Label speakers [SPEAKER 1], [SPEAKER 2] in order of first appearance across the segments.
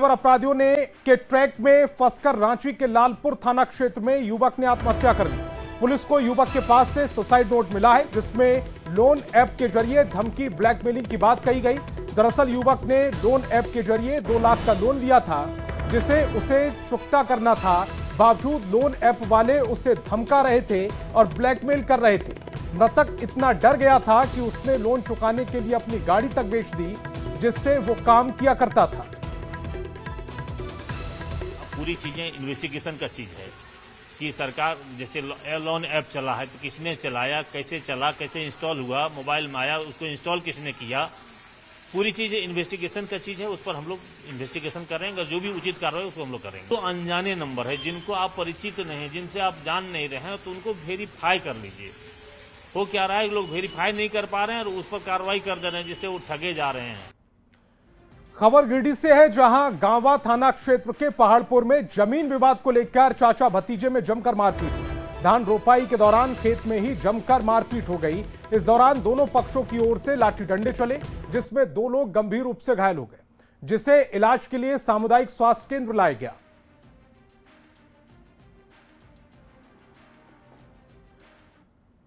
[SPEAKER 1] अपराधियों ने के ट्रैक में फंसकर रांची के लालपुर थाना क्षेत्र में युवक ने आत्महत्या कर ली। पुलिस को युवक के पास से सुसाइड नोट मिला है, जिसमें लोन ऐप के जरिए धमकी ब्लैकमेलिंग की बात कही गई। दरअसल युवक ने लोन ऐप के जरिए 2 लाख का लोन लिया था, जिसे उसे चुकता करना था। बावजूद लोन ऐप वाले उसे धमका रहे थे और ब्लैकमेल कर रहे थे। मृतक इतना डर गया था कि उसने लोन चुकाने के लिए अपनी गाड़ी तक बेच दी, जिससे वो काम किया करता था।
[SPEAKER 2] पूरी चीजें इन्वेस्टिगेशन का चीज है कि सरकार जैसे लोन ऐप चला है तो किसने चलाया, कैसे चला, कैसे इंस्टॉल हुआ, मोबाइल में आया, उसको इंस्टॉल किसने किया, पूरी चीज इन्वेस्टिगेशन का चीज है। उस पर हम लोग इन्वेस्टिगेशन करेंगे, जो भी उचित कार्रवाई उसको हम लोग करेंगे। तो अनजाने नंबर है, जिनको आप परिचित नहीं, जिनसे आप जान नहीं रहे हैं, तो उनको वेरीफाई कर लीजिए। हो क्या रहा है, लोग वेरीफाई नहीं कर पा रहे हैं और उस पर कार्रवाई कर दे रहे हैं, जिससे वो ठगे जा रहे हैं।
[SPEAKER 1] खबर गिरिडीह से है, जहां गांवा थाना क्षेत्र के पहाड़पुर में जमीन विवाद को लेकर चाचा भतीजे में जमकर मारपीट हुई। धान रोपाई के दौरान खेत में ही जमकर मारपीट हो गई। इस दौरान दोनों पक्षों की ओर से लाठी डंडे चले, जिसमें 2 लोग गंभीर रूप से घायल हो गए, जिसे इलाज के लिए सामुदायिक स्वास्थ्य केंद्र लाया गया।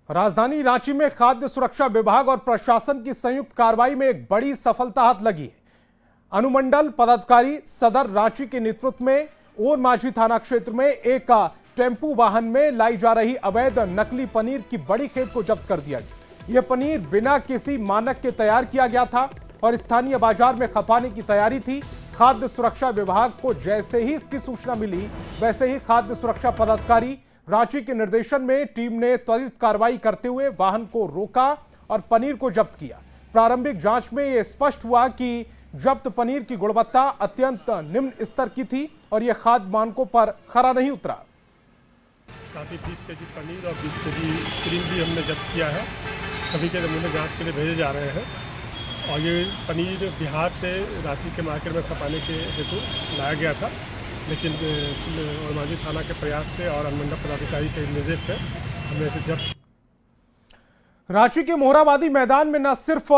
[SPEAKER 1] राजधानी रांची में खाद्य सुरक्षा विभाग और प्रशासन की संयुक्त कार्रवाई में एक बड़ी सफलता हाथ लगी है। अनुमंडल पदाधिकारी सदर रांची के नेतृत्व में ओर माझी थाना क्षेत्र में एक टेम्पू वाहन में लाई जा रही अवैध नकली पनीर की बड़ी खेप को जब्त कर दिया गया। यह पनीर बिना किसी मानक के तैयार किया गया था और स्थानीय बाजार में खपाने की तैयारी थी। खाद्य सुरक्षा विभाग को जैसे ही इसकी सूचना मिली, वैसे ही खाद्य सुरक्षा पदाधिकारी रांची के निर्देशन में टीम ने त्वरित कार्रवाई करते हुए वाहन को रोका और पनीर को जब्त किया। प्रारंभिक जांच में यह स्पष्ट हुआ कि जब्त पनीर की गुणवत्ता अत्यंत निम्न स्तर की थी और यह खाद्य मानकों पर खरा नहीं उतरा।
[SPEAKER 3] साथ ही 20 केजी पनीर और 20 केजी क्रीम भी हमने जब्त किया है। सभी के नमूने जांच के लिए भेजे जा रहे हैं और ये पनीर बिहार से रांची के मार्केट में खपाने के हेतु लाया गया था, लेकिन ओर माझी थाना के प्रयास से और अनुमंडल पदाधिकारी के निर्देश पे हमने इसे जब्त।
[SPEAKER 1] रांची के मोहराबादी मैदान में न सिर्फ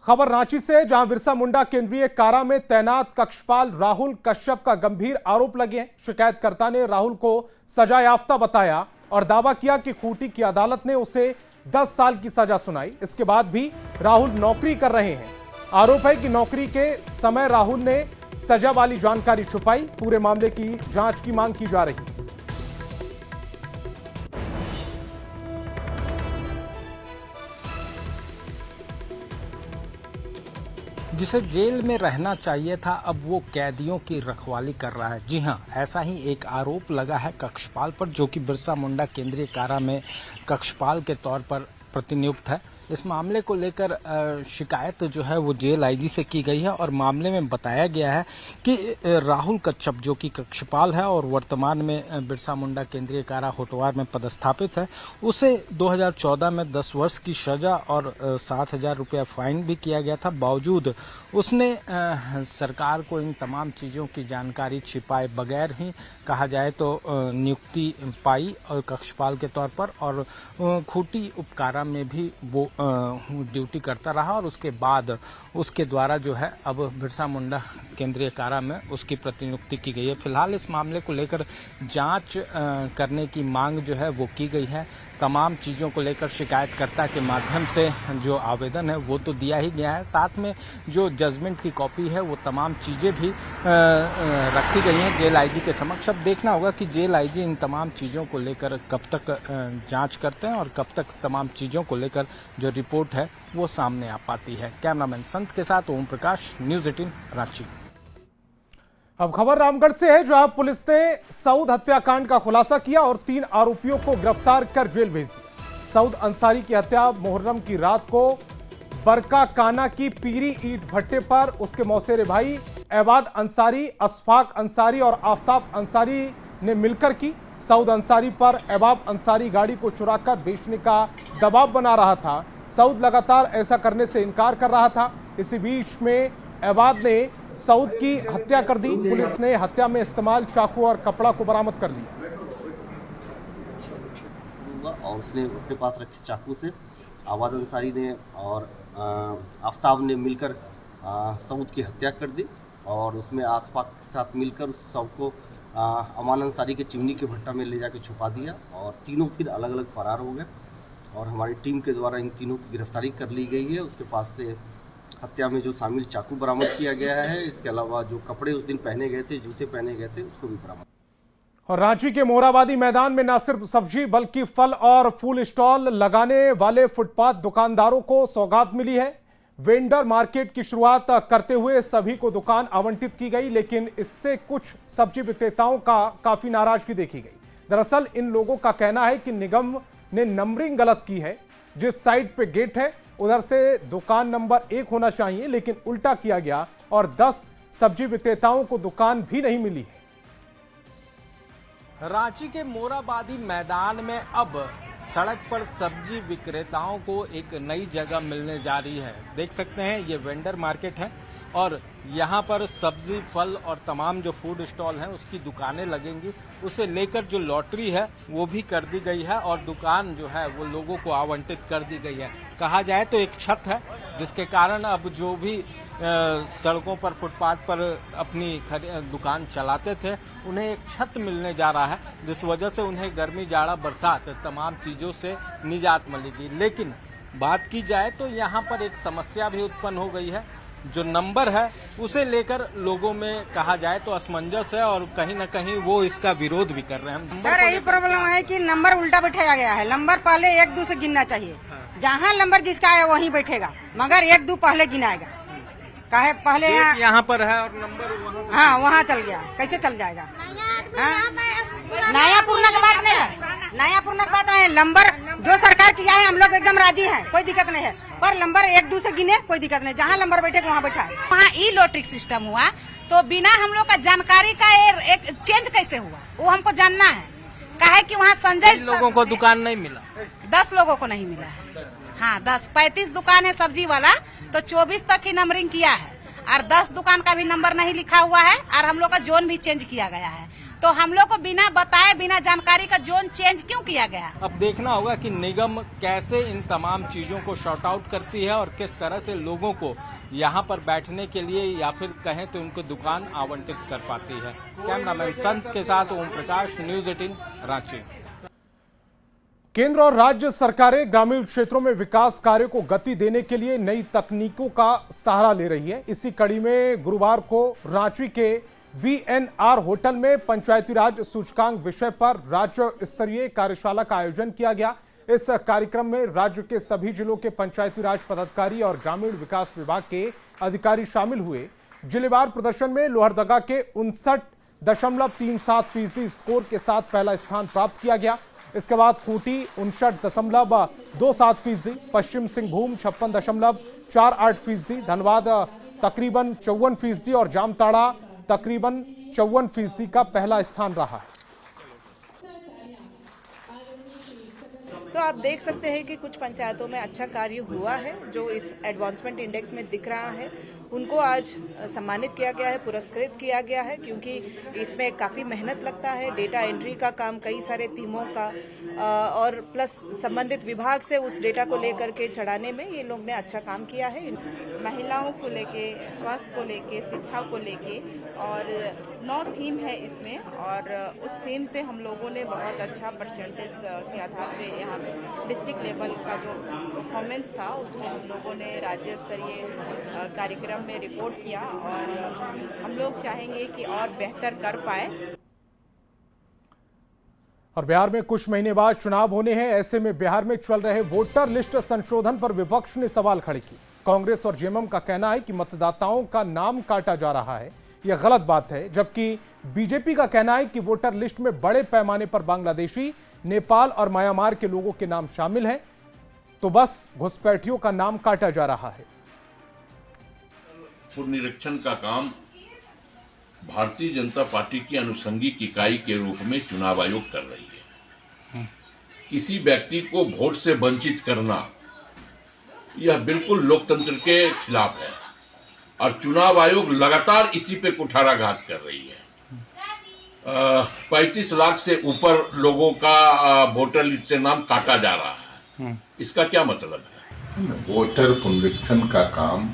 [SPEAKER 1] खबर रांची से, जहां बिरसा मुंडा केंद्रीय कारा में तैनात कक्षपाल राहुल कश्यप का गंभीर आरोप लगे हैं। शिकायतकर्ता ने राहुल को सजा याफ्ता बताया और दावा किया कि खूंटी की अदालत ने उसे 10 साल की सजा सुनाई। इसके बाद भी राहुल नौकरी कर रहे हैं। आरोप है कि नौकरी के समय राहुल ने सजा वाली जानकारी छुपाई। पूरे मामले की जांच की मांग की जा रही है।
[SPEAKER 4] जिसे जेल में रहना चाहिए था, अब वो कैदियों की रखवाली कर रहा है। जी हां, ऐसा ही एक आरोप लगा है कक्षपाल पर, जो कि बिरसा मुंडा केंद्रीय कारा में कक्षपाल के तौर पर प्रतिनियुक्त है। इस मामले को लेकर शिकायत जो है वो जेल आईजी से की गई है और मामले में बताया गया है कि राहुल कच्छप, जो कि कक्षपाल है और वर्तमान में बिरसा मुंडा केंद्रीय कारा होटवार में पदस्थापित है, उसे 2014 में 10 वर्ष की सजा और 7,000 रुपया फाइन भी किया गया था। बावजूद उसने सरकार को इन तमाम चीज़ों की जानकारी छिपाए बगैर ही, कहा जाए तो, नियुक्ति पाई और कक्षपाल के तौर पर, और खूंटी उपकारा में भी वो ड्यूटी करता रहा और उसके बाद उसके द्वारा जो है अब बिरसा मुंडा केंद्रीय कारा में उसकी प्रतिनियुक्ति की गई है। फिलहाल इस मामले को लेकर जांच करने की मांग जो है वो की गई है। तमाम चीज़ों को लेकर शिकायतकर्ता के माध्यम से जो आवेदन है वो तो दिया ही गया है, साथ में जो जजमेंट की कॉपी है वो तमाम चीज़ें भी रखी गई हैं जेल आईजी के समक्ष। अब देखना होगा कि जेल आईजी इन तमाम चीज़ों को लेकर कब तक जांच करते हैं और कब तक तमाम चीज़ों को लेकर जो रिपोर्ट है वो सामने आ पाती है। कैमरामैन संत के साथ ओम प्रकाश, न्यूज़ 18 रांची।
[SPEAKER 1] अब खबर रामगढ़ से है, जहां पुलिस ने सऊद हत्याकांड का खुलासा किया और 3 आरोपियों को गिरफ्तार कर जेल भेज दिया। सऊद अंसारी की हत्या मुहर्रम की रात को बरका काना की पीरी ईंट भट्टे पर उसके मौसेरे भाई एबाद अंसारी, अशफाक अंसारी और आफ्ताब अंसारी ने मिलकर की। सऊद अंसारी पर एबाब अंसारी गाड़ी को चुराकर बेचने का दबाव बना रहा था। सऊद लगातार ऐसा करने से इनकार कर रहा था। इसी बीच में एबाद ने सऊद की हत्या कर दी। पुलिस ने हत्या में इस्तेमाल चाकू और कपड़ा को बरामद कर लिया
[SPEAKER 5] और उसने अपने पास रखे चाकू से एबाद अंसारी ने और आफ्ताब ने मिलकर सऊद की हत्या कर दी और उसमें आसपास के साथ मिलकर उस शव को अमान अंसारी के चिमनी के भट्टा में ले जाकर छुपा दिया और तीनों फिर अलग अलग फरार हो गए और हमारी टीम के द्वारा इन तीनों की गिरफ्तारी कर ली गई है। उसके पास से हत्या में जो शामिल चाकू बरामद किया गया है। इसके अलावा जो कपड़े उस दिन पहने गए थे, जूते पहने गए थे, उसको भी बरामद।
[SPEAKER 1] और रांची के मोराबादी मैदान में न सिर्फ सब्जी बल्कि फल और फूल स्टॉल लगाने वाले फुटपाथ दुकानदारों को सौगात मिली है। वेंडर मार्केट की शुरुआत करते हुए सभी को दुकान आवंटित की गई, लेकिन इससे कुछ सब्जी विक्रेताओं का काफी नाराजगी देखी गई। दरअसल इन लोगों का कहना है कि निगम ने नंबरिंग गलत की है। जिस साइड पे गेट है उधर से दुकान नंबर 1 होना चाहिए, लेकिन उल्टा किया गया और 10 सब्जी विक्रेताओं को दुकान भी नहीं मिली है।
[SPEAKER 4] रांची के मोराबादी मैदान में अब सड़क पर सब्जी विक्रेताओं को एक नई जगह मिलने जा रही है। देख सकते हैं ये वेंडर मार्केट है और यहाँ पर सब्जी, फल और तमाम जो फूड स्टॉल हैं उसकी दुकानें लगेंगी। उसे लेकर जो लॉटरी है वो भी कर दी गई है और दुकान जो है वो लोगों को आवंटित कर दी गई है। कहा जाए तो एक छत है जिसके कारण अब जो भी सड़कों पर, फुटपाथ पर अपनी दुकान चलाते थे उन्हें एक छत मिलने जा रहा है, जिस वजह से उन्हें गर्मी, जाड़ा, बरसात तमाम चीज़ों से निजात मिलेगी। लेकिन बात की जाए तो यहाँ पर एक समस्या भी उत्पन्न हो गई है। जो नंबर है उसे लेकर लोगों में कहा जाए तो असमंजस है और कहीं न कहीं वो इसका विरोध भी कर रहे हैं।
[SPEAKER 6] सर यही प्रॉब्लम है कि नंबर उल्टा बैठाया गया है। नंबर पहले 1-2 से गिनना चाहिए। जहाँ नंबर जिसका है वहीं बैठेगा, मगर 1-2 पहले गिनाएगा। काहे पहले
[SPEAKER 4] यहाँ पर है और नंबर वहाँ,
[SPEAKER 6] हाँ वहाँ चल गया, कैसे चल जाएगा? नया पूर्णा की बात नहीं है, नया पूर्णा की बात नहीं है। नंबर जो सरकार किया है हम लोग एकदम राजी हैं, कोई दिक्कत नहीं है। पर नंबर 1-2 से गिने कोई दिक्कत नहीं, जहाँ नंबर बैठे वहाँ बैठा है।
[SPEAKER 7] वहाँ ई लॉटरी सिस्टम हुआ तो बिना हम लोग का जानकारी का एक चेंज कैसे हुआ वो हमको जानना है। काहे कि वहाँ संजय
[SPEAKER 4] लोगों को दुकान नहीं मिला,
[SPEAKER 7] 10 लोगों को नहीं मिला है। हाँ 35 दुकान है सब्जी वाला, तो 24 तक ही नंबरिंग किया है और 10 दुकान का भी नंबर नहीं लिखा हुआ है और हम लोग का जोन भी चेंज किया गया है। तो हम लोग को बिना बताए, बिना जानकारी का जोन चेंज क्यों किया गया?
[SPEAKER 4] अब देखना होगा कि निगम कैसे इन तमाम चीजों को शॉर्ट आउट करती है और किस तरह से लोगों को यहाँ पर बैठने के लिए या फिर कहें तो उनको दुकान आवंटित कर पाती है। कैमरामैन संत के साथ ओम प्रकाश, न्यूज 18 रांची।
[SPEAKER 1] केंद्र और राज्य सरकारें ग्रामीण क्षेत्रों में विकास कार्यों को गति देने के लिए नई तकनीकों का सहारा ले रही है। इसी कड़ी में गुरुवार को रांची के BNR होटल में पंचायती राज सूचकांक विषय पर राज्य स्तरीय कार्यशाला का आयोजन किया गया। इस कार्यक्रम में राज्य के सभी जिलों के पंचायती राज पदाधिकारी और ग्रामीण विकास विभाग के अधिकारी शामिल हुए। जिलेवार प्रदर्शन में लोहरदगा के 59.37% स्कोर के साथ पहला स्थान प्राप्त किया गया। इसके बाद खूंटी 59.27%, पश्चिम सिंहभूम 56.48%, धनबाद तकरीबन 54% और जामताड़ा तकरीबन 54% का पहला स्थान रहा है।
[SPEAKER 8] तो आप देख सकते हैं कि कुछ पंचायतों में अच्छा कार्य हुआ है जो इस एडवांसमेंट इंडेक्स में दिख रहा है। उनको आज सम्मानित किया गया है, पुरस्कृत किया गया है, क्योंकि इसमें काफ़ी मेहनत लगता है। डेटा एंट्री का काम कई सारे टीमों का और प्लस संबंधित विभाग से उस डेटा को लेकर के चढ़ाने में ये लोग ने अच्छा काम किया है।
[SPEAKER 9] महिलाओं को लेके, स्वास्थ्य को लेके, शिक्षा को लेके और 9 थीम है इसमें और उस थीम पे हम लोगों ने बहुत अच्छा परसेंटेज के आधार पे यहाँ डिस्ट्रिक्ट लेवल का जो परफॉर्मेंस था उसमें हम लोगों ने राज्य स्तरीय कार्यक्रम में रिपोर्ट किया और हम लोग चाहेंगे कि और बेहतर कर पाए।
[SPEAKER 1] और बिहार में कुछ महीने बाद चुनाव होने हैं। ऐसे में बिहार में चल रहे वोटर लिस्ट संशोधन पर विपक्ष ने सवाल खड़े किए। कांग्रेस और जेएमएम का कहना है कि मतदाताओं का नाम काटा जा रहा है, यह गलत बात है, जबकि बीजेपी का कहना है कि वोटर लिस्ट में बड़े पैमाने पर बांग्लादेशी, नेपाल और म्यांमार के लोगों के नाम शामिल हैं, तो बस घुसपैठियों का नाम काटा जा रहा है।
[SPEAKER 10] पुनरीक्षण का काम भारतीय जनता पार्टी की अनुषंगिक इकाई के रूप में चुनाव आयोग कर रही है। किसी व्यक्ति को वोट से वंचित करना यह बिल्कुल लोकतंत्र के खिलाफ है और चुनाव आयोग लगातार इसी पे कुठाराघात कर रही है। 35 लाख से ऊपर लोगों का वोटर लिस्ट से नाम काटा जा रहा है। इसका क्या मतलब है?
[SPEAKER 11] वोटर पुनरीक्षण का काम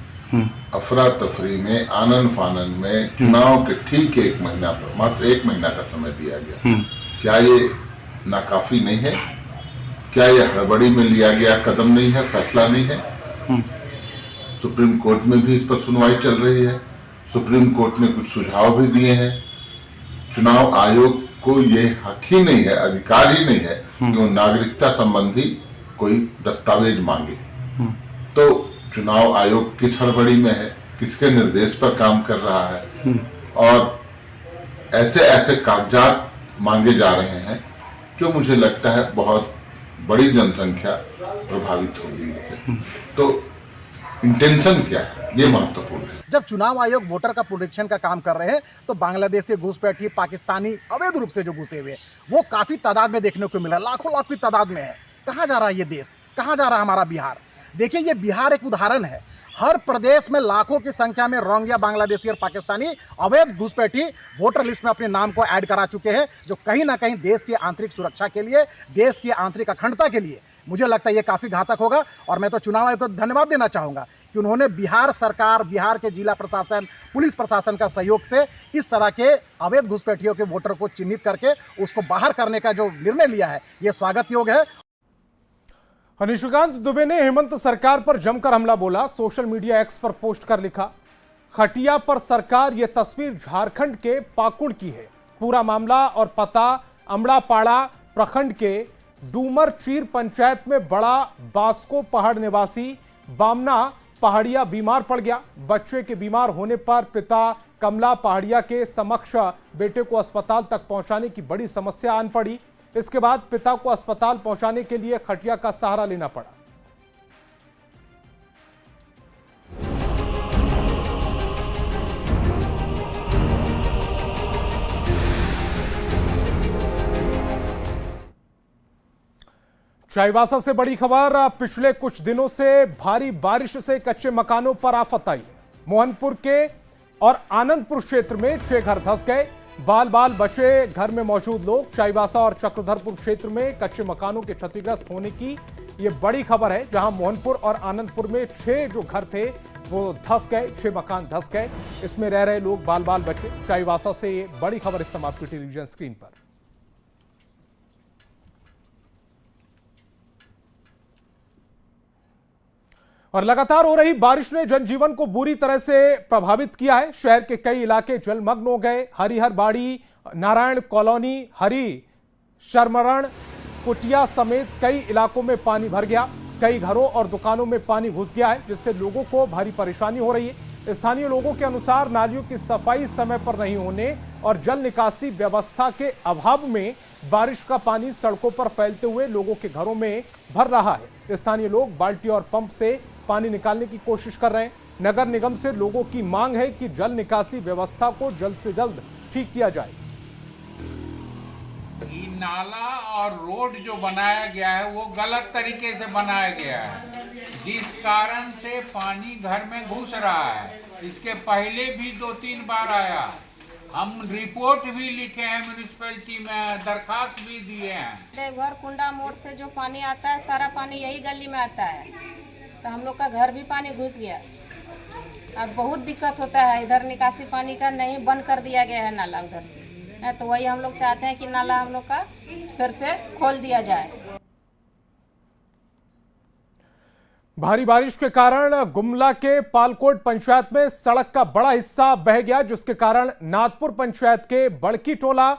[SPEAKER 11] अफरा तफरी में, आनन फानन में, चुनाव के ठीक 1 महीना पर, मात्र 1 महीना का समय दिया गया। क्या ये नाकाफी नहीं है? क्या ये हड़बड़ी में लिया गया कदम नहीं है, फैसला नहीं है? सुप्रीम कोर्ट में भी इस पर सुनवाई चल रही है। सुप्रीम कोर्ट ने कुछ सुझाव भी दिए हैं। चुनाव आयोग को ये हक ही नहीं है, अधिकार ही नहीं है कि वो नागरिकता संबंधी कोई दस्तावेज मांगे। तो चुनाव आयोग किस हड़बड़ी में है, किसके निर्देश पर काम कर रहा है, और ऐसे ऐसे कागजात मांगे जा रहे हैं जो मुझे लगता है बहुत बड़ी जनसंख्या प्रभावित होगी इससे। तो इंटेंशन क्या है, ये महत्वपूर्ण है।
[SPEAKER 12] जब चुनाव आयोग वोटर का पुनरीक्षण का काम कर रहे हैं तो बांग्लादेशी घुसपैठी, पाकिस्तानी अवैध रूप से जो घुसे हुए वो काफी तादाद में देखने को मिला, लाखों की तादाद में है। कहाँ जा रहा है ये देश, कहाँ जा रहा है हमारा बिहार? देखिए, ये बिहार एक उदाहरण है। हर प्रदेश में लाखों की संख्या में रोहिंग्या, बांग्लादेशी और पाकिस्तानी अवैध घुसपैठी वोटर लिस्ट में अपने नाम को ऐड करा चुके हैं, जो कहीं ना कहीं देश की आंतरिक सुरक्षा के लिए, देश की आंतरिक अखंडता के लिए मुझे लगता है ये काफ़ी घातक होगा। और मैं तो चुनाव आयोग को धन्यवाद देना चाहूँगा कि उन्होंने बिहार सरकार, बिहार के जिला प्रशासन, पुलिस प्रशासन का सहयोग से इस तरह के अवैध घुसपैठियों के वोटर को चिन्हित करके उसको बाहर करने का जो निर्णय लिया है, ये स्वागत योग्य है।
[SPEAKER 1] निशिकांत दुबे ने हेमंत सरकार पर जमकर हमला बोला। सोशल मीडिया एक्स पर पोस्ट कर लिखा, खटिया पर सरकार। यह तस्वीर झारखंड के पाकुड़ की है। पूरा मामला और पता अमड़ापाड़ा प्रखंड के डूमर चीर पंचायत में बड़ा बास्को पहाड़ निवासी बामना पहाड़िया बीमार पड़ गया। बच्चे के बीमार होने पर पिता कमला पहाड़िया के समक्ष बेटे को अस्पताल तक पहुंचाने की बड़ी समस्या आन पड़ी। इसके बाद पिता को अस्पताल पहुंचाने के लिए खटिया का सहारा लेना पड़ा। चाईबासा से बड़ी खबर। पिछले कुछ दिनों से भारी बारिश से कच्चे मकानों पर आफत आई। मोहनपुर के और आनंदपुर क्षेत्र में 6 घर धंस गए। बाल बाल बचे घर में मौजूद लोग। चाईबासा और चक्रधरपुर क्षेत्र में कच्चे मकानों के क्षतिग्रस्त होने की ये बड़ी खबर है, जहां मोहनपुर और आनंदपुर में 6 जो घर थे वो धंस गए, 6 मकान धंस गए। इसमें रह रहे लोग बाल बाल बचे। चाईबासा से ये बड़ी खबर इस समय आपकी टेलीविजन स्क्रीन पर। और लगातार हो रही बारिश ने जनजीवन को बुरी तरह से प्रभावित किया है। शहर के कई इलाके जलमग्न हो गए। हरिहर बाड़ी, नारायण कॉलोनी, हरि शर्मरण, कुटिया समेत कई इलाकों में पानी भर गया। कई घरों और दुकानों में पानी घुस गया है, जिससे लोगों को भारी परेशानी हो रही है। स्थानीय लोगों के अनुसार नालियों की सफाई समय पर नहीं होने और जल निकासी व्यवस्था के अभाव में बारिश का पानी सड़कों पर फैलते हुए लोगों के घरों में भर रहा है। स्थानीय लोग बाल्टी और पंप से पानी निकालने की कोशिश कर रहे हैं। नगर निगम से लोगों की मांग है कि जल निकासी व्यवस्था को जल्द से जल्द ठीक किया जाए।
[SPEAKER 13] नाला और रोड जो बनाया गया है वो गलत तरीके से बनाया गया है, जिस कारण से पानी घर में घुस रहा है। इसके पहले भी 2-3 बार आया। हम रिपोर्ट भी लिखे हैं, म्यूनिसिपैलिटी में दरखास्त भी दिए हैं।
[SPEAKER 14] देवघर कुंडा मोड़ से जो पानी आता है, सारा पानी यही गली में आता है, तो हम लोग का घर भी पानी घुस गया और बहुत दिक्कत होता है। इधर निकासी पानी का नहीं, बंद कर दिया गया है नाला उधर से, तो वही हम लोग चाहते हैं कि नाला हम लोग का फिर से खोल दिया जाए।
[SPEAKER 1] भारी बारिश के कारण गुमला के पालकोट पंचायत में सड़क का बड़ा हिस्सा बह गया, जिसके कारण नाथपुर पंचायत के बड़की टोला,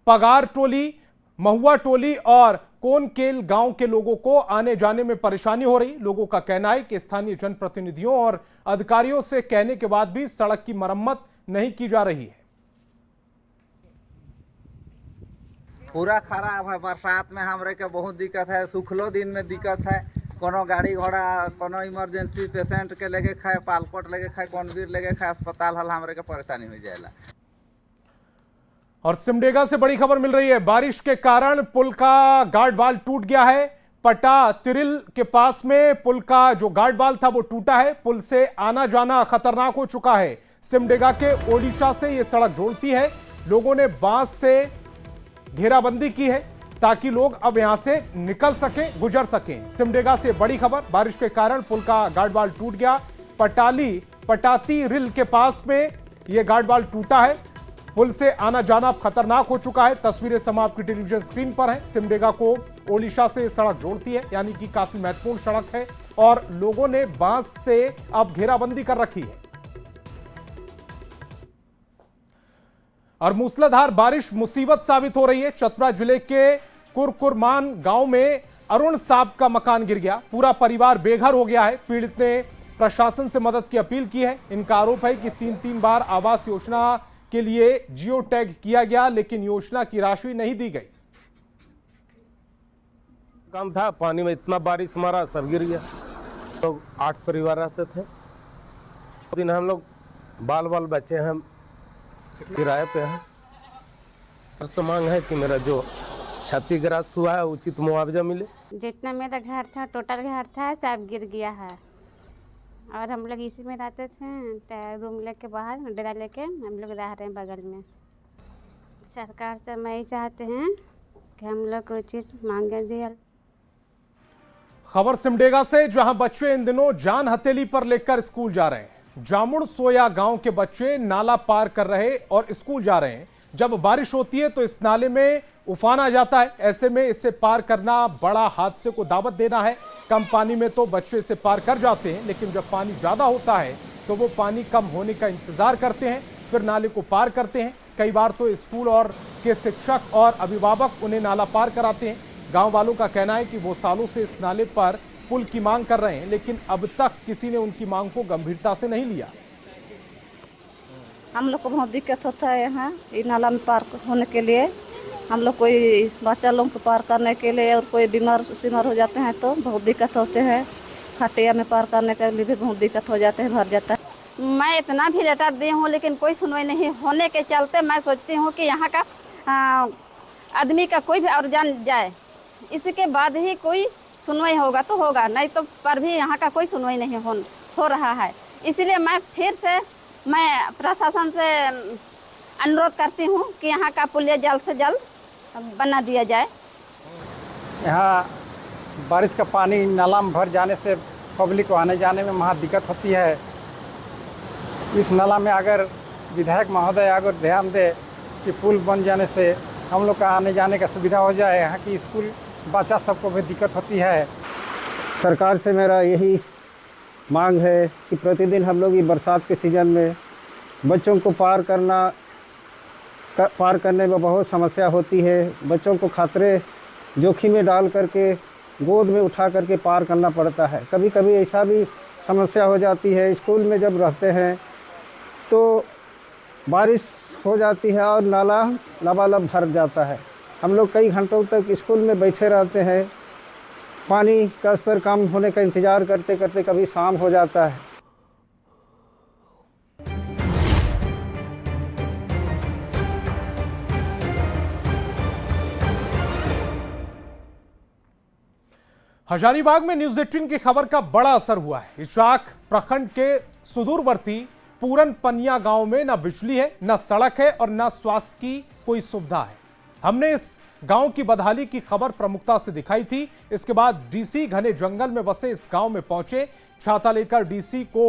[SPEAKER 1] पगार टोली, महुआ टोली और कोनकेल गांव के लोगों को आने जाने में परेशानी हो रही। लोगों का कहना है कि स्थानीय जनप्रतिनिधियों और अधिकारियों से कहने के बाद भी सड़क की मरम्मत नहीं की जा रही है।
[SPEAKER 15] पूरा खराब है। बरसात में हमरे के बहुत दिक्कत है, सुखलो दिन में दिक्कत है। कोनो गाड़ी घोड़ा, कोनो इमरजेंसी पेशेंट के लेके खाए, पालकोट लेके खाए, कोनवीर लेके खाए, अस्पताल हल हमरे के परेशानी हो जाएगा।
[SPEAKER 1] और सिमडेगा से बड़ी खबर मिल रही है। बारिश के कारण पुल का गार्ड वाल टूट गया है। पटा तिरिल के पास में पुल का जो गार्ड वाल था वो टूटा है। पुल से आना जाना खतरनाक हो चुका है। सिमडेगा के ओडिशा से यह सड़क जोड़ती है। लोगों ने बांस से घेराबंदी की है ताकि लोग अब यहां से निकल सकें, गुजर सकें। सिमडेगा से बड़ी खबर, बारिश के कारण पुल का गार्ड वाल टूट गया। पटाली पटाती रिल के पास में यह गार्डवाल टूटा है। पुल से आना जाना खतरनाक हो चुका है। तस्वीरें समय आपकी टेलीविजन स्क्रीन पर है। सिमडेगा को ओडिशा से सड़क जोड़ती है, यानी कि काफी महत्वपूर्ण सड़क है और लोगों ने बांस से अब घेराबंदी कर रखी है। और मूसलाधार बारिश मुसीबत साबित हो रही है। चतरा जिले के कुरकुरमान गांव में अरुण साहब का मकान गिर गया, पूरा परिवार बेघर हो गया है। पीड़ित ने प्रशासन से मदद की अपील की है। इनका आरोप है कि 3 बार आवास योजना के लिए जियो टैग किया गया, लेकिन योजना की राशि नहीं दी गई।
[SPEAKER 16] काम था, पानी में इतना बारिश हमारा सब गिर गया। लोग 8 परिवार रहते थे। दिन हम लोग बाल बच्चे हैं किराए पे हैं। तो मांग है कि मेरा जो क्षतिग्रस्त हुआ है उचित मुआवजा मिले।
[SPEAKER 17] जितना मेरा घर था, टोटल घर था, सब गिर गया है और हम लोग इसी में रहते थे। रूम लेके बाहर डेरा लेके हम लोग रह रहे हैं बगल में। सरकार से मैं ही चाहते हैं कि हम लोग को उचित मांगे दिया।
[SPEAKER 1] खबर सिमडेगा से, जहां बच्चे इन दिनों जान हथेली पर लेकर स्कूल जा रहे हैं। जामुड़ सोया गांव के बच्चे नाला पार कर रहे और स्कूल जा रहे हैं। जब बारिश होती है तो इस नाले में उफान आ जाता है। ऐसे में इसे पार करना बड़ा हादसे को दावत देना है। कम पानी में तो बच्चे इसे पार कर जाते हैं, लेकिन जब पानी ज्यादा होता है तो वो पानी कम होने का इंतजार करते हैं, फिर नाले को पार करते हैं। कई बार तो स्कूल और के शिक्षक और अभिभावक उन्हें नाला पार कराते हैं। गांव वालों का कहना है कि वो सालों से इस नाले पर पुल की मांग कर रहे हैं, लेकिन अब तक किसी ने उनकी मांग को गंभीरता से नहीं लिया।
[SPEAKER 18] हम लोग को बहुत दिक्कत होता है यहाँ इस नाला में पार होने के लिए। हम लोग कोई बच्चा लोग को पार करने के लिए और कोई बीमार हो जाते हैं तो बहुत दिक्कत होते हैं। खटिया में पार करने के लिए भी बहुत दिक्कत हो जाते हैं, भर जाता है।
[SPEAKER 14] मैं इतना भी लेटर दी हूँ लेकिन कोई सुनवाई नहीं होने के चलते मैं सोचती हूँ कि यहाँ का आदमी का कोई भी और जान जाए, इसके बाद ही कोई सुनवाई होगा तो होगा, नहीं तो पर भी यहाँ का कोई सुनवाई नहीं हो रहा है। इसलिए मैं फिर से मैं प्रशासन से अनुरोध करती हूँ कि यहाँ का पुलिया जल्द से जल्द बना दिया जाए।
[SPEAKER 19] यहाँ बारिश का पानी नाला में भर जाने से पब्लिक को आने जाने में महा दिक्कत होती है। इस नाला में अगर विधायक महोदय अगर ध्यान दे कि पुल बन जाने से हम लोग का आने जाने का सुविधा हो जाए। यहाँ की स्कूल बच्चा सबको भी दिक्कत होती है।
[SPEAKER 20] सरकार से मेरा यही मांग है कि प्रतिदिन हम लोग ये बरसात के सीज़न में बच्चों को पार करने में बहुत समस्या होती है। बच्चों को खतरे जोखिम में डाल करके गोद में उठा करके पार करना पड़ता है। कभी कभी ऐसा भी समस्या हो जाती है, स्कूल में जब रहते हैं तो बारिश हो जाती है और नाला लबालब भर जाता है। हम लोग कई घंटों तक स्कूल में बैठे रहते हैं, पानी का स्तर कम होने का इंतज़ार करते करते कभी शाम हो जाता है।
[SPEAKER 1] हजारीबाग में न्यूज 18 की खबर का बड़ा असर हुआ है। इचाक प्रखंड के सुदूरवर्ती पूरन पनिया गांव में न बिजली है, न सड़क है और न स्वास्थ्य की कोई सुविधा है। हमने इस गांव की बदहाली की खबर प्रमुखता से दिखाई थी। इसके बाद डीसी घने जंगल में बसे इस गांव में पहुंचे। छाता लेकर डीसी को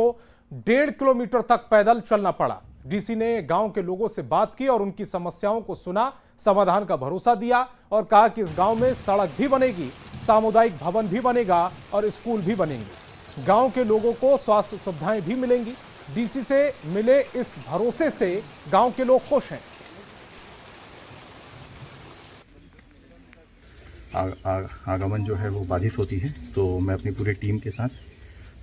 [SPEAKER 1] 1.5 किलोमीटर तक पैदल चलना पड़ा। डीसी ने गांव के लोगों से बात की और उनकी समस्याओं को सुना, समाधान का भरोसा दिया और कहा कि इस गांव में सड़क भी बनेगी, सामुदायिक भवन भी बनेगा और स्कूल भी बनेंगे। गांव के लोगों को स्वास्थ्य सुविधाएं भी मिलेंगी। डीसी से मिले इस भरोसे से गांव के लोग खुश हैं।
[SPEAKER 21] आगमन जो है वो बाधित होती है, तो मैं अपनी पूरी टीम के साथ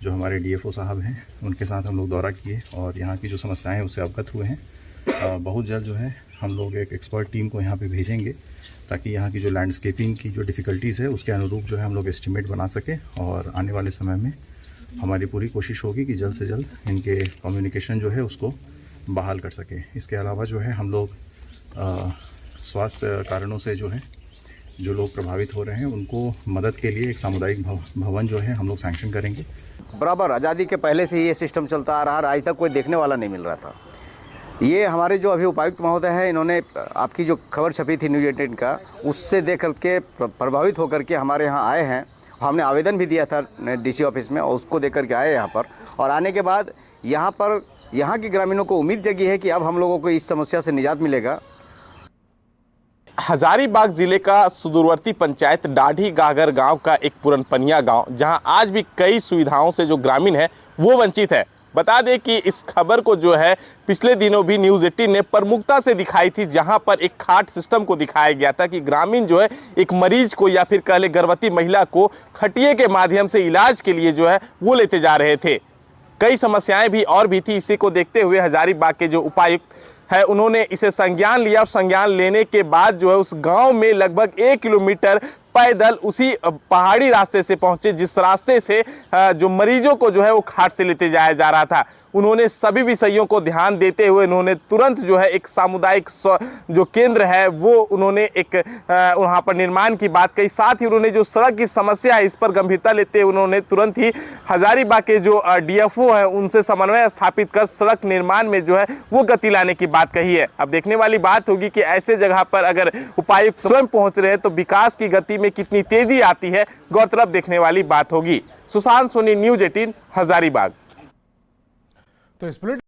[SPEAKER 21] जो हमारे डीएफओ साहब हैं उनके साथ हम लोग दौरा किए और यहाँ की जो समस्याएं हैं उससे अवगत हुए हैं। बहुत जल्द जो है हम लोग एक एक्सपर्ट टीम को यहाँ पे भेजेंगे ताकि यहाँ की जो लैंडस्केपिंग की जो डिफ़िकल्टीज़ है उसके अनुरूप जो है हम लोग एस्टिमेट बना सकें और आने वाले समय में हमारी पूरी कोशिश होगी कि जल्द से जल्द इनके कम्युनिकेशन जो है उसको बहाल कर सकें। इसके अलावा जो है हम लोग स्वास्थ्य कारणों से जो है जो लोग प्रभावित हो रहे हैं उनको मदद के लिए एक सामुदायिक भवन जो है हम लोग सैंक्शन करेंगे।
[SPEAKER 22] बराबर आज़ादी के पहले से ही ये सिस्टम चलता आ रहा है, आज तक कोई देखने वाला नहीं मिल रहा था। ये हमारे जो अभी उपायुक्त महोदय हैं, इन्होंने आपकी जो खबर छपी थी न्यूज 18 का, उससे देख करके प्रभावित होकर के हमारे यहाँ आए हैं। हमने आवेदन भी दिया था डीसी ऑफिस में और उसको देख करके आए यहाँ पर, और आने के बाद यहाँ के ग्रामीणों को उम्मीद जगी है कि अब हम लोगों को इस समस्या से निजात मिलेगा।
[SPEAKER 2] हजारीबाग जिले का सुदूरवर्ती पंचायत डाढ़ी गागर गांव का एक पुरनपनिया गांव, जहां आज भी कई सुविधाओं से जो ग्रामीण है वो वंचित है। बता दें कि इस खबर को जो है पिछले दिनों भी न्यूज़ 18 ने प्रमुखता से दिखाई थी, जहां पर एक खाट सिस्टम को दिखाया गया था कि ग्रामीण जो है एक मरीज को या फिर कह ले गर्भवती महिला को खटिए के माध्यम से इलाज के लिए जो है वो लेते जा रहे थे। कई समस्याएं भी और भी थी। इसी को देखते हुए हजारीबाग के जो उपायुक्त है उन्होंने इसे संज्ञान लिया और संज्ञान लेने के बाद जो है उस गांव में लगभग 1 किलोमीटर पैदल उसी पहाड़ी रास्ते से पहुंचे जिस रास्ते से जो मरीजों को जो है वो खाट से लेते जाया जा रहा था। उन्होंने सभी विषयों को ध्यान देते हुए उन्होंने तुरंत जो है एक सामुदायिक जो केंद्र है वो उन्होंने एक वहाँ पर निर्माण की बात कही। साथ ही उन्होंने जो सड़क की समस्या है इस पर गंभीरता लेते हुए उन्होंने तुरंत ही हजारीबाग के जो डीएफओ है उनसे समन्वय स्थापित कर सड़क निर्माण में जो है वो गति लाने की बात कही है। अब देखने वाली बात होगी कि ऐसे जगह पर अगर उपायुक्त स्वयं पहुंच रहे हैं तो विकास की गति में कितनी तेजी आती है, गौरतलब देखने वाली बात होगी। सुशांत सोनी, न्यूज़ 18 हजारीबाग।
[SPEAKER 1] तो इस